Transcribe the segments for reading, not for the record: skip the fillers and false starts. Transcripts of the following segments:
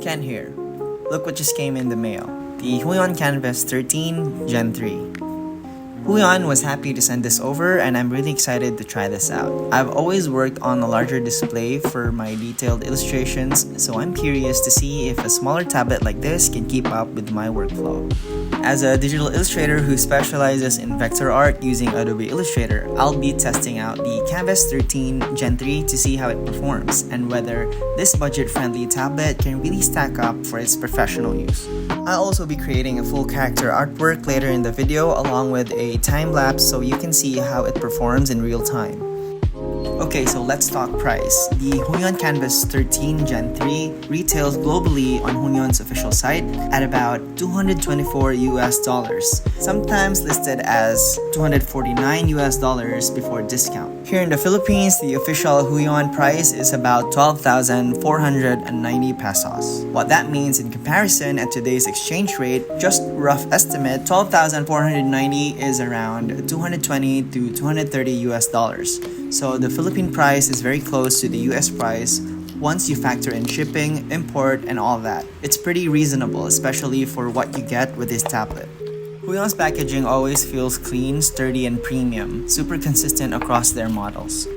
Ken here. Look what just came in the mail. The Huion Kamvas 13 Gen 3. Huion was happy to send this over and I'm really excited to try this out. I've always worked on a larger display for my detailed illustrations, so I'm curious to see if a smaller tablet like this can keep up with my workflow. As a digital illustrator who specializes in vector art using Adobe Illustrator, I'll be testing out the Kamvas 13 Gen 3 to see how it performs and whether this budget-friendly tablet can really stack up for its professional use. I'll also be creating a full character artwork later in the video along with a time-lapse so you can see how it performs in real time. Okay, so let's talk price. The Huion Kamvas 13 Gen 3 retails globally on Huion's official site at about $224 US, sometimes listed as $249 US before discount. Here in the Philippines, the official Huion price is about 12,490 pesos. What that means in comparison at today's exchange rate, just rough estimate, 12,490 is around 220 to 230 US. So the Philippine price is very close to the US price once you factor in shipping, import, and all that. It's pretty reasonable, especially for what you get with this tablet. Huion's packaging always feels clean, sturdy, and premium, super consistent across their models.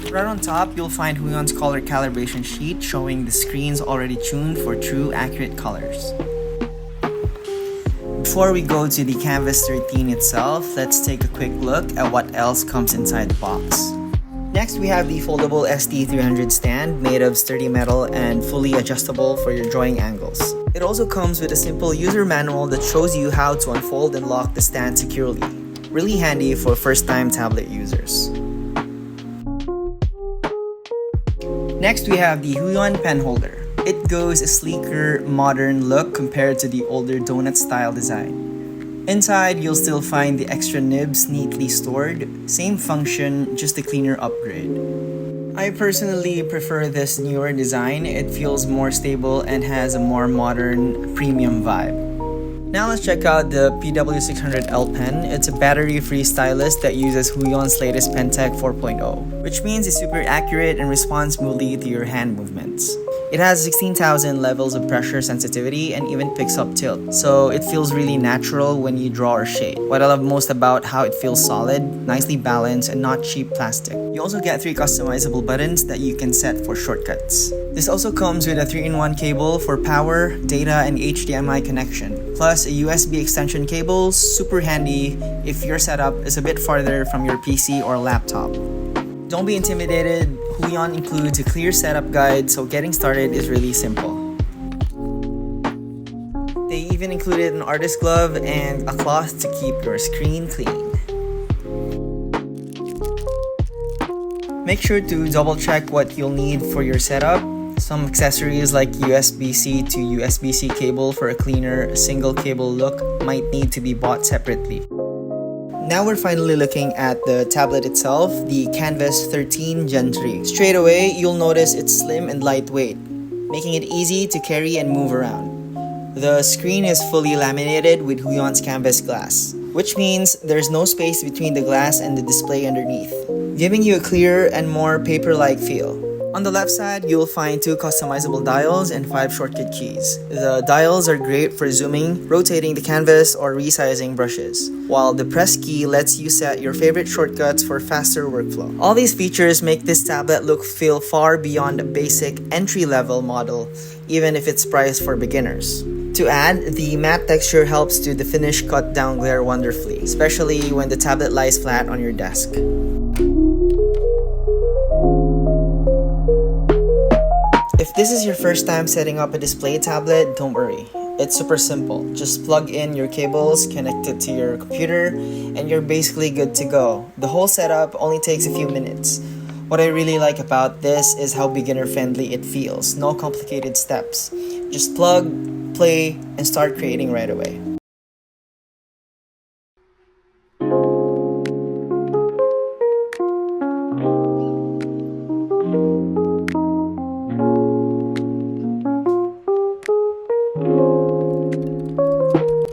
Right on top, you'll find Huion's color calibration sheet showing the screens already tuned for true accurate colors. Before we go to the Kamvas 13 itself, let's take a quick look at what else comes inside the box. Next, we have the foldable ST300 stand made of sturdy metal and fully adjustable for your drawing angles. It also comes with a simple user manual that shows you how to unfold and lock the stand securely. Really handy for first-time tablet users. Next, we have the Huion pen holder. It goes a sleeker, modern look compared to the older donut-style design. Inside, you'll still find the extra nibs neatly stored. Same function, just a cleaner upgrade. I personally prefer this newer design. It feels more stable and has a more modern, premium vibe. Now let's check out the PW600L pen. It's a battery-free stylus that uses Huion's latest PenTech 4.0, which means it's super accurate and responds smoothly to your hand movements. It has 16,000 levels of pressure sensitivity and even picks up tilt, so it feels really natural when you draw or shade. What I love most about how it feels solid, nicely balanced, and not cheap plastic. You also get 3 customizable buttons that you can set for shortcuts. This also comes with a 3-in-1 cable for power, data, and HDMI connection, plus a USB extension cable, super handy if your setup is a bit farther from your PC or laptop. Don't be intimidated, Huion includes a clear setup guide, so getting started is really simple. They even included an artist glove and a cloth to keep your screen clean. Make sure to double check what you'll need for your setup. Some accessories like USB-C to USB-C cable for a cleaner single cable look might need to be bought separately. Now we're finally looking at the tablet itself, the Kamvas 13 Gen 3. Straight away, you'll notice it's slim and lightweight, making it easy to carry and move around. The screen is fully laminated with Huion's Kamvas glass, which means there's no space between the glass and the display underneath, giving you a clearer and more paper-like feel. On the left side, you'll find 2 customizable dials and 5 shortcut keys. The dials are great for zooming, rotating the canvas, or resizing brushes, while the press key lets you set your favorite shortcuts for faster workflow. All these features make this tablet feel far beyond a basic entry-level model, even if it's priced for beginners. To add, the matte texture helps to the finish cut down glare wonderfully, especially when the tablet lies flat on your desk. If this is your first time setting up a display tablet, don't worry. It's super simple. Just plug in your cables, connect it to your computer, and you're basically good to go. The whole setup only takes a few minutes. What I really like about this is how beginner-friendly it feels. No complicated steps. Just plug, play, and start creating right away.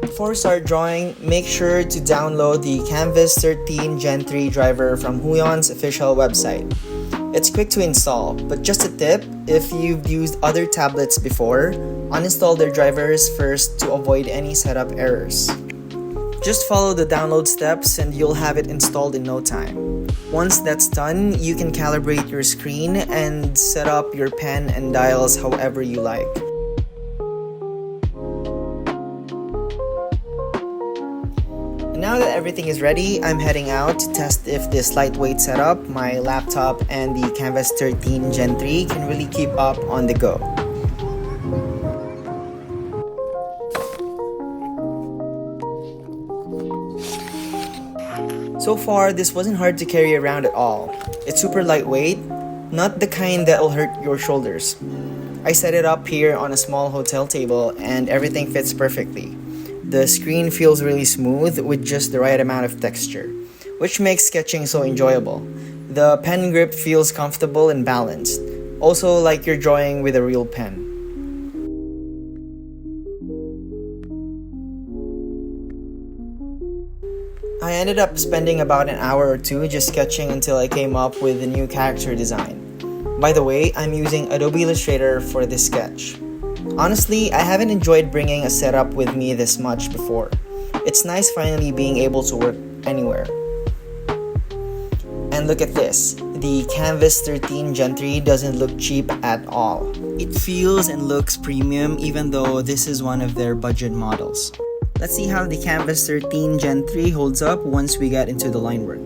Before you start drawing, make sure to download the Kamvas 13 Gen 3 driver from Huion's official website. It's quick to install, but just a tip, if you've used other tablets before, uninstall their drivers first to avoid any setup errors. Just follow the download steps and you'll have it installed in no time. Once that's done, you can calibrate your screen and set up your pen and dials however you like. Now that everything is ready, I'm heading out to test if this lightweight setup, my laptop, and the Kamvas 13 Gen 3 can really keep up on the go. So far, this wasn't hard to carry around at all. It's super lightweight, not the kind that'll hurt your shoulders. I set it up here on a small hotel table and everything fits perfectly. The screen feels really smooth with just the right amount of texture, which makes sketching so enjoyable. The pen grip feels comfortable and balanced, also like you're drawing with a real pen. I ended up spending about an hour or two just sketching until I came up with a new character design. By the way, I'm using Adobe Illustrator for this sketch. Honestly, I haven't enjoyed bringing a setup with me this much before. It's nice finally being able to work anywhere. And look at this, the Kamvas 13 Gen 3 doesn't look cheap at all. It feels and looks premium even though this is one of their budget models. Let's see how the Kamvas 13 Gen 3 holds up once we get into the line work.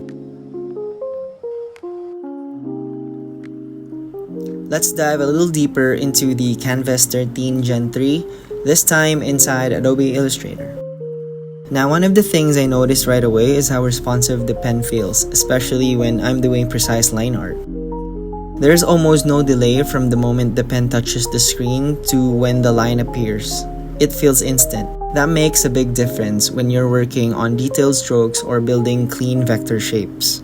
Let's dive a little deeper into the Kamvas 13 Gen 3, this time inside Adobe Illustrator. Now, one of the things I noticed right away is how responsive the pen feels, especially when I'm doing precise line art. There's almost no delay from the moment the pen touches the screen to when the line appears. It feels instant. That makes a big difference when you're working on detailed strokes or building clean vector shapes.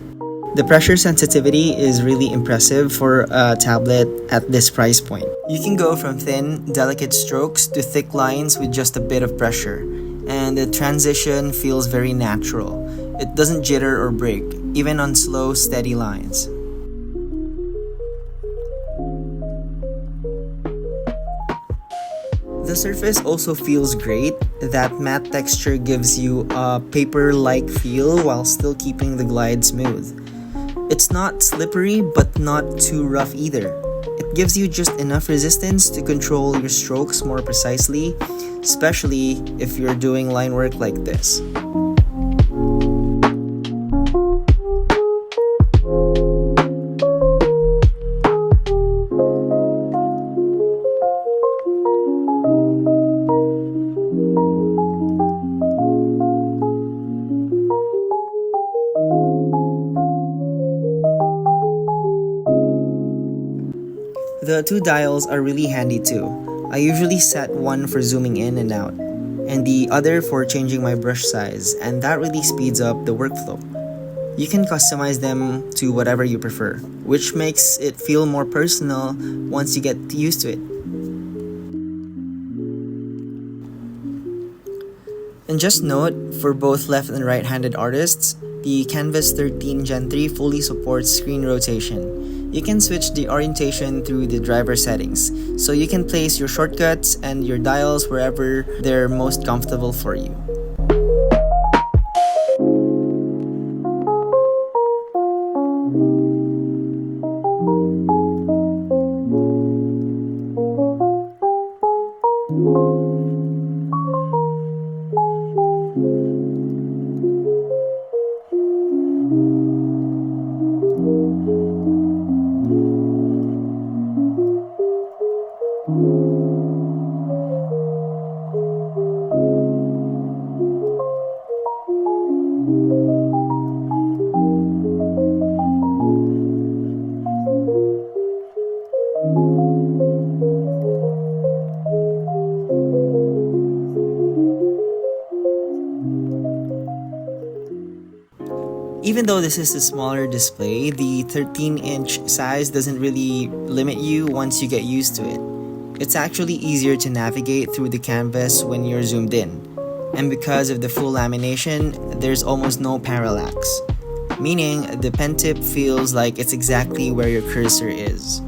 The pressure sensitivity is really impressive for a tablet at this price point. You can go from thin, delicate strokes to thick lines with just a bit of pressure, and the transition feels very natural. It doesn't jitter or break, even on slow, steady lines. The surface also feels great. That matte texture gives you a paper-like feel while still keeping the glide smooth. It's not slippery but not too rough either. It gives you just enough resistance to control your strokes more precisely, especially if you're doing line work like this. The two dials are really handy too. I usually set one for zooming in and out, and the other for changing my brush size, and that really speeds up the workflow. You can customize them to whatever you prefer, which makes it feel more personal once you get used to it. And just note, for both left and right-handed artists, the Kamvas 13 Gen 3 fully supports screen rotation. You can switch the orientation through the driver settings, so you can place your shortcuts and your dials wherever they're most comfortable for you. Even though this is a smaller display, the 13-inch size doesn't really limit you once you get used to it. It's actually easier to navigate through the canvas when you're zoomed in. And because of the full lamination, there's almost no parallax. meaning the pen tip feels like it's exactly where your cursor is.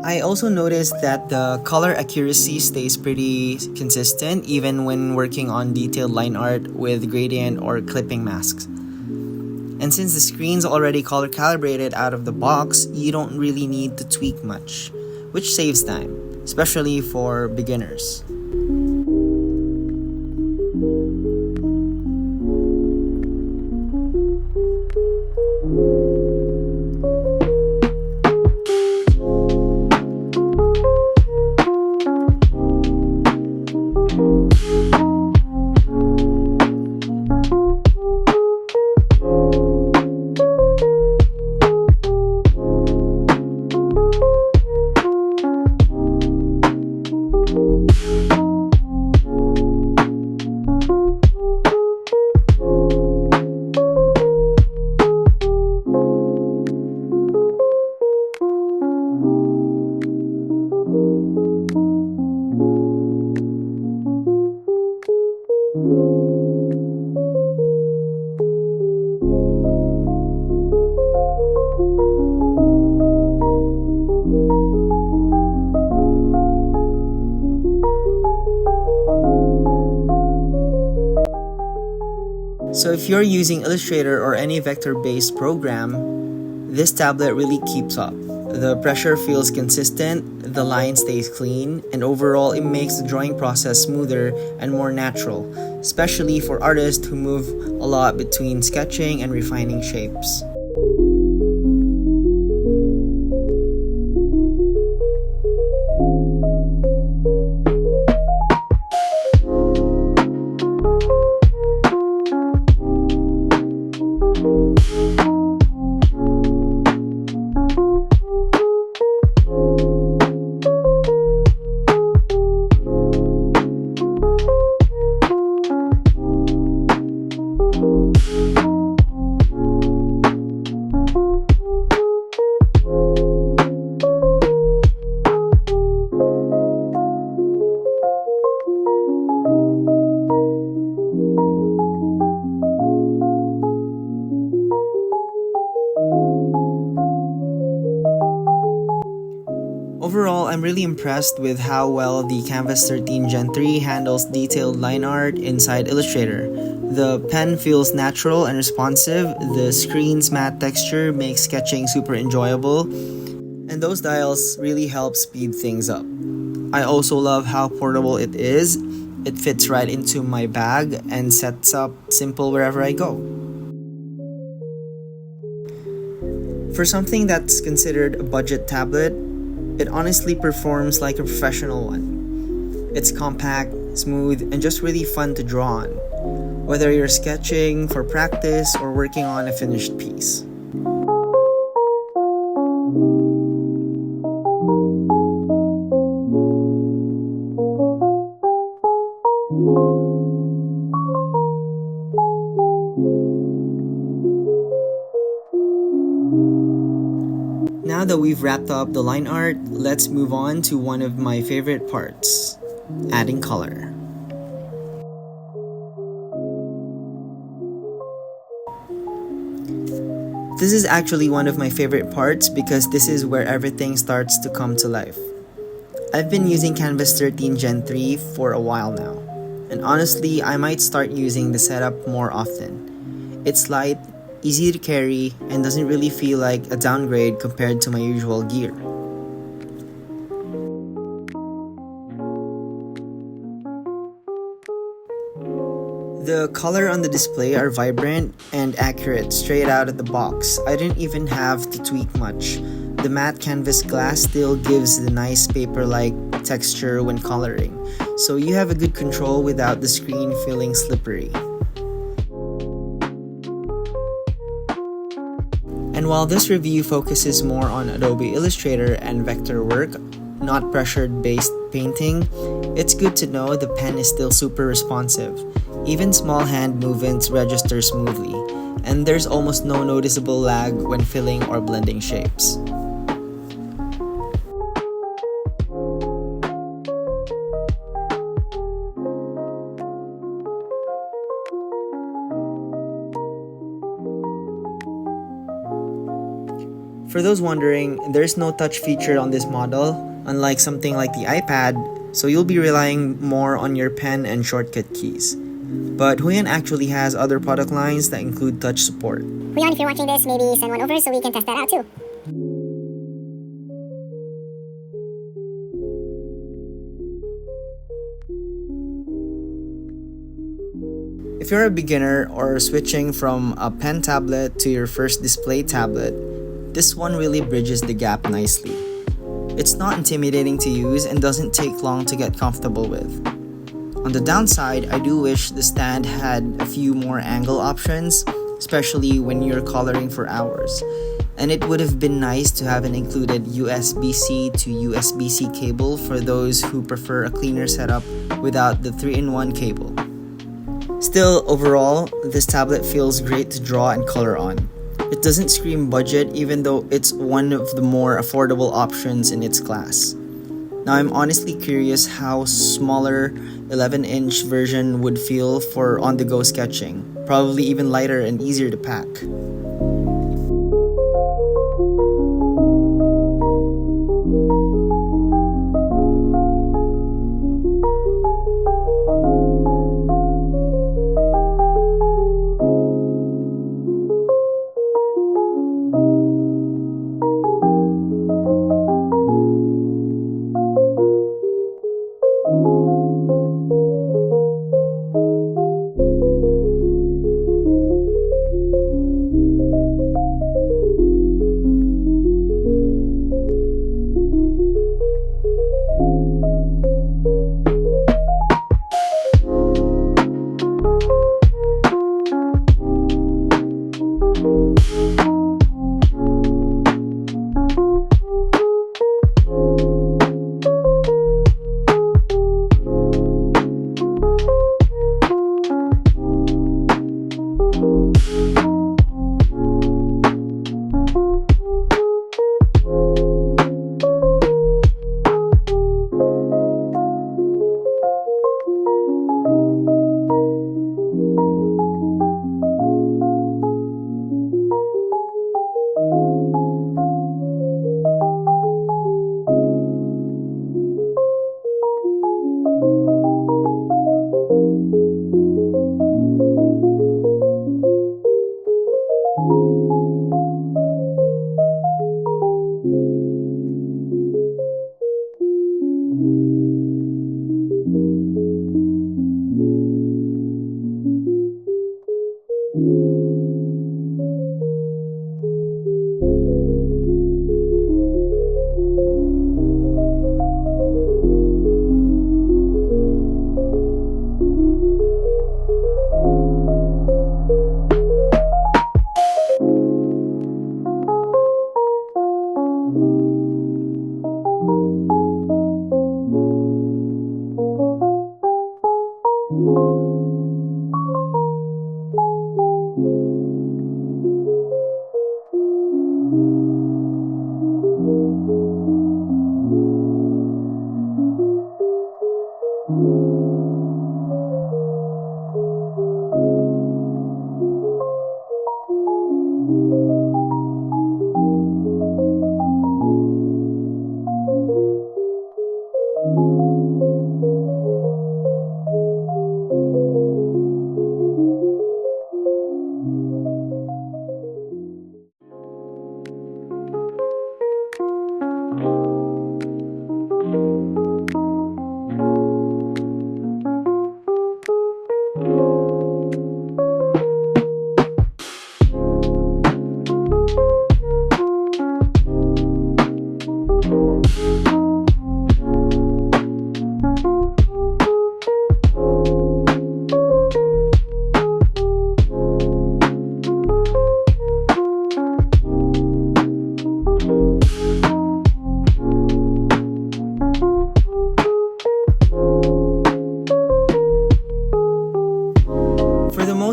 I also noticed that the color accuracy stays pretty consistent even when working on detailed line art with gradient or clipping masks. And since the screen's already color calibrated out of the box, you don't really need to tweak much, which saves time, especially for beginners. So if you're using Illustrator or any vector-based program, this tablet really keeps up. The pressure feels consistent, the line stays clean, and overall it makes the drawing process smoother and more natural, especially for artists who move a lot between sketching and refining shapes. Overall, I'm really impressed with how well the Canvas 13 Gen 3 handles detailed line art inside Illustrator. The pen feels natural and responsive, the screen's matte texture makes sketching super enjoyable, and those dials really help speed things up. I also love how portable it is. It fits right into my bag and sets up simple wherever I go. For something that's considered a budget tablet, it honestly performs like a professional one. It's compact, smooth, and just really fun to draw on, whether you're sketching for practice or working on a finished piece. Now that we've wrapped up the line art, let's move on to one of my favorite parts, adding color. This is actually one of my favorite parts because this is where everything starts to come to life. I've been using Canvas 13 Gen 3 for a while now, and honestly, I might start using the setup more often. It's light, easy to carry, and doesn't really feel like a downgrade compared to my usual gear. The color on the display are vibrant and accurate straight out of the box. I didn't even have to tweak much. The matte canvas glass still gives the nice paper-like texture when coloring, so you have a good control without the screen feeling slippery. And while this review focuses more on Adobe Illustrator and vector work, not pressure-based painting, it's good to know the pen is still super responsive. Even small hand movements register smoothly, and there's almost no noticeable lag when filling or blending shapes. For those wondering, there's no touch feature on this model, unlike something like the iPad, so you'll be relying more on your pen and shortcut keys. But Huion actually has other product lines that include touch support. Huion, if you're watching this, maybe send one over so we can test that out too. If you're a beginner or switching from a pen tablet to your first display tablet, this one really bridges the gap nicely. It's not intimidating to use and doesn't take long to get comfortable with. On the downside, I do wish the stand had a few more angle options, especially when you're coloring for hours. And it would have been nice to have an included USB-C to USB-C cable for those who prefer a cleaner setup without the 3-in-1 cable. Still, overall, this tablet feels great to draw and color on. It doesn't scream budget even though it's one of the more affordable options in its class. Now I'm honestly curious how smaller 11-inch version would feel for on-the-go sketching, probably even lighter and easier to pack.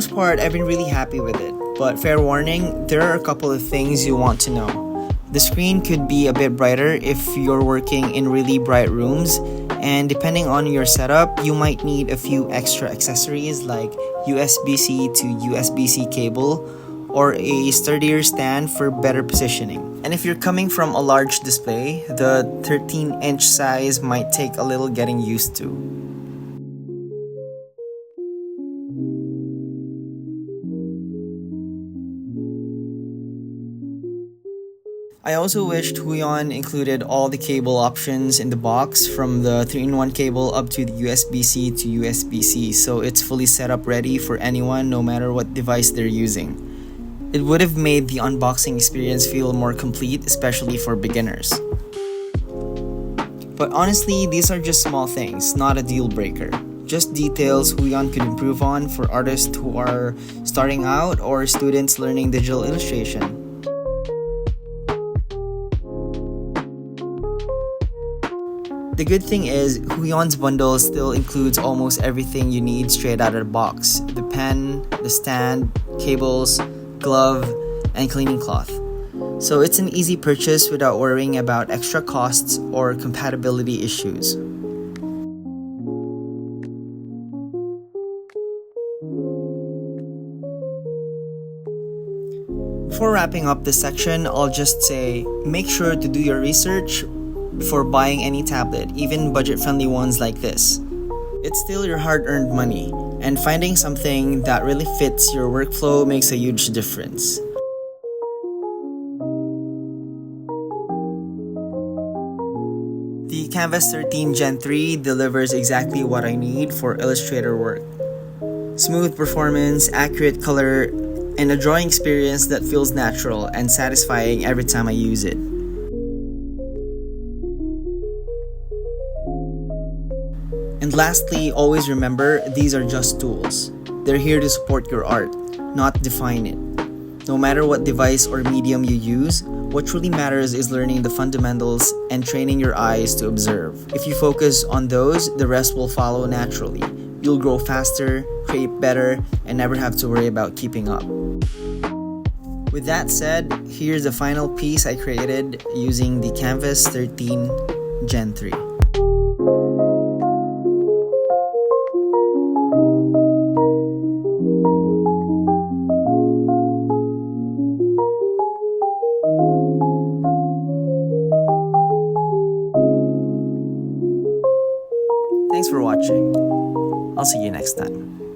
most part, I've been really happy with it. But fair warning, there are a couple of things you want to know. The screen could be a bit brighter if you're working in really bright rooms, and depending on your setup, you might need a few extra accessories like USB-C to USB-C cable or a sturdier stand for better positioning. And if you're coming from a large display, the 13-inch size might take a little getting used to. I also wished Huion included all the cable options in the box, from the 3-in-1 cable up to the USB-C to USB-C, so it's fully set up ready for anyone no matter what device they're using. It would have made the unboxing experience feel more complete, especially for beginners. But honestly, these are just small things, not a deal breaker. Just details Huion could improve on for artists who are starting out or students learning digital illustration. The good thing is, Huion's bundle still includes almost everything you need straight out of the box: the pen, the stand, cables, glove, and cleaning cloth. So it's an easy purchase without worrying about extra costs or compatibility issues. Before wrapping up this section, I'll just say, make sure to do your research before buying any tablet, even budget-friendly ones like this. It's still your hard-earned money, and finding something that really fits your workflow makes a huge difference. The Kamvas 13 Gen 3 delivers exactly what I need for Illustrator work. Smooth performance, accurate color, and a drawing experience that feels natural and satisfying every time I use it. And lastly, always remember, these are just tools. They're here to support your art, not define it. No matter what device or medium you use, what truly matters is learning the fundamentals and training your eyes to observe. If you focus on those, the rest will follow naturally. You'll grow faster, create better, and never have to worry about keeping up. With that said, here's the final piece I created using the Kamvas 13 Gen 3. Thanks for watching. I'll see you next time.